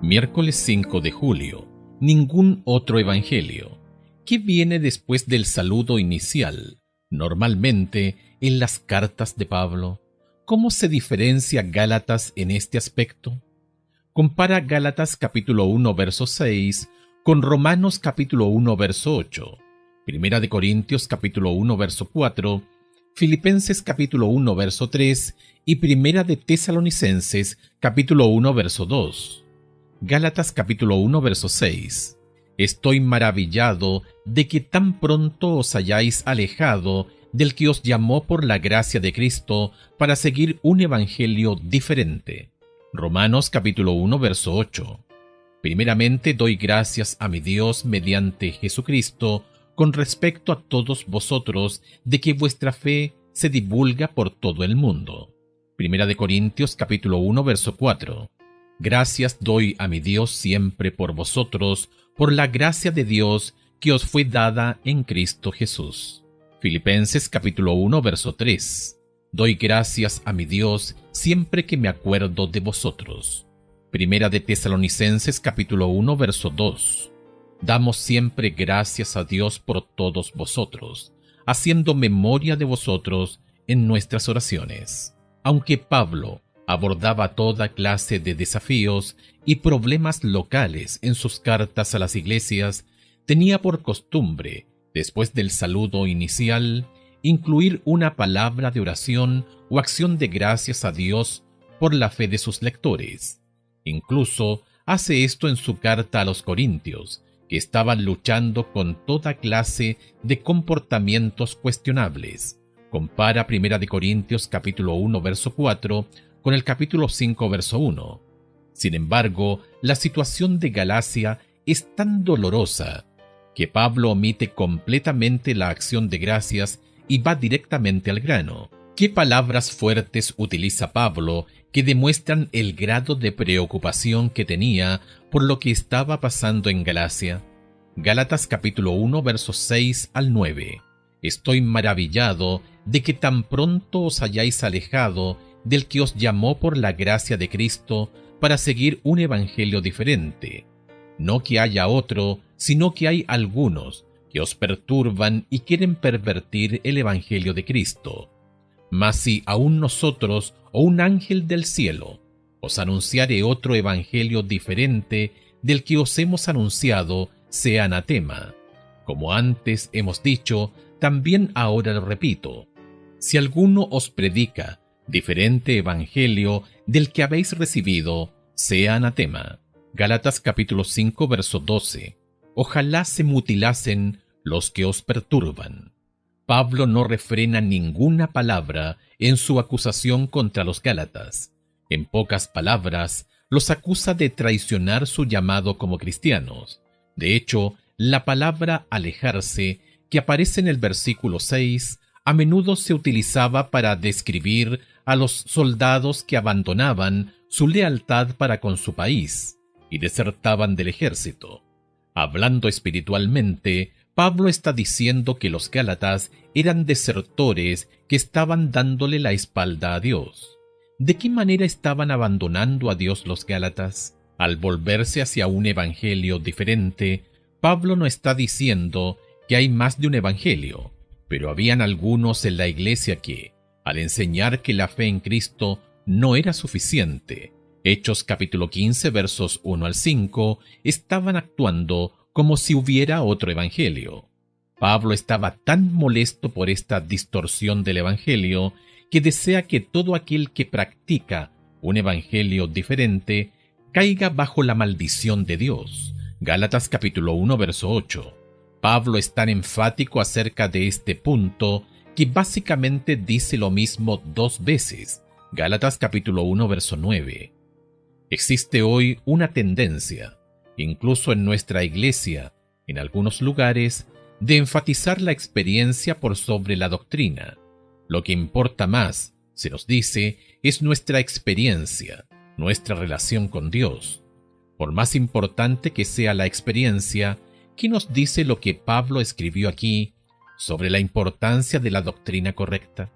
Miércoles 5 de julio. Ningún otro evangelio. ¿Qué viene después del saludo inicial, normalmente en las cartas de Pablo? ¿Cómo se diferencia Gálatas en este aspecto? Compara Gálatas capítulo 1 verso 6 con Romanos capítulo 1 verso 8, Primera de Corintios capítulo 1 verso 4, Filipenses capítulo 1 verso 3 y Primera de Tesalonicenses capítulo 1 verso 2. Gálatas capítulo 1 verso 6. Estoy maravillado de que tan pronto os hayáis alejado del que os llamó por la gracia de Cristo para seguir un evangelio diferente. Romanos capítulo 1 verso 8. Primeramente doy gracias a mi Dios mediante Jesucristo con respecto a todos vosotros de que vuestra fe se divulga por todo el mundo. Primera de Corintios capítulo 1 verso 4. Gracias doy a mi Dios siempre por vosotros, por la gracia de Dios que os fue dada en Cristo Jesús. Filipenses capítulo 1 verso 3. Doy gracias a mi Dios siempre que me acuerdo de vosotros. Primera de Tesalonicenses capítulo 1 verso 2. Damos siempre gracias a Dios por todos vosotros, haciendo memoria de vosotros en nuestras oraciones. Aunque Pablo abordaba toda clase de desafíos y problemas locales en sus cartas a las iglesias, tenía por costumbre, después del saludo inicial, incluir una palabra de oración o acción de gracias a Dios por la fe de sus lectores. Incluso hace esto en su carta a los Corintios, que estaban luchando con toda clase de comportamientos cuestionables. Compara 1 Corintios capítulo 1 verso 4 con el capítulo 5 verso 1. Sin embargo, la situación de Galacia es tan dolorosa que Pablo omite completamente la acción de gracias y va directamente al grano. ¿Qué palabras fuertes utiliza Pablo que demuestran el grado de preocupación que tenía por lo que estaba pasando en Galacia? Gálatas capítulo 1 versos 6 al 9. Estoy maravillado de que tan pronto os hayáis alejado del que os llamó por la gracia de Cristo para seguir un evangelio diferente. No que haya otro, sino que hay algunos que os perturban y quieren pervertir el evangelio de Cristo. Mas si aún nosotros o un ángel del cielo os anunciare otro evangelio diferente del que os hemos anunciado, sea anatema. Como antes hemos dicho, también ahora lo repito. Si alguno os predica diferente evangelio del que habéis recibido, sea anatema. Gálatas capítulo 5 verso 12. Ojalá se mutilasen los que os perturban. Pablo no refrena ninguna palabra en su acusación contra los Gálatas. En pocas palabras, los acusa de traicionar su llamado como cristianos. De hecho, la palabra alejarse, que aparece en el versículo 6, a menudo se utilizaba para describir a los soldados que abandonaban su lealtad para con su país y desertaban del ejército. Hablando espiritualmente, Pablo está diciendo que los Gálatas eran desertores que estaban dándole la espalda a Dios. ¿De qué manera estaban abandonando a Dios los Gálatas? Al volverse hacia un evangelio diferente, Pablo no está diciendo que hay más de un evangelio, pero habían algunos en la iglesia que, al enseñar que la fe en Cristo no era suficiente, Hechos capítulo 15 versos 1 al 5, estaban actuando como si hubiera otro evangelio. Pablo estaba tan molesto por esta distorsión del evangelio que desea que todo aquel que practica un evangelio diferente caiga bajo la maldición de Dios. Gálatas capítulo 1 verso 8. Pablo es tan enfático acerca de este punto que básicamente dice lo mismo dos veces. Gálatas capítulo 1 verso 9. Existe hoy una tendencia, incluso en nuestra iglesia, en algunos lugares, de enfatizar la experiencia por sobre la doctrina. Lo que importa más, se nos dice, es nuestra experiencia, nuestra relación con Dios. Por más importante que sea la experiencia, ¿qué nos dice lo que Pablo escribió aquí sobre la importancia de la doctrina correcta?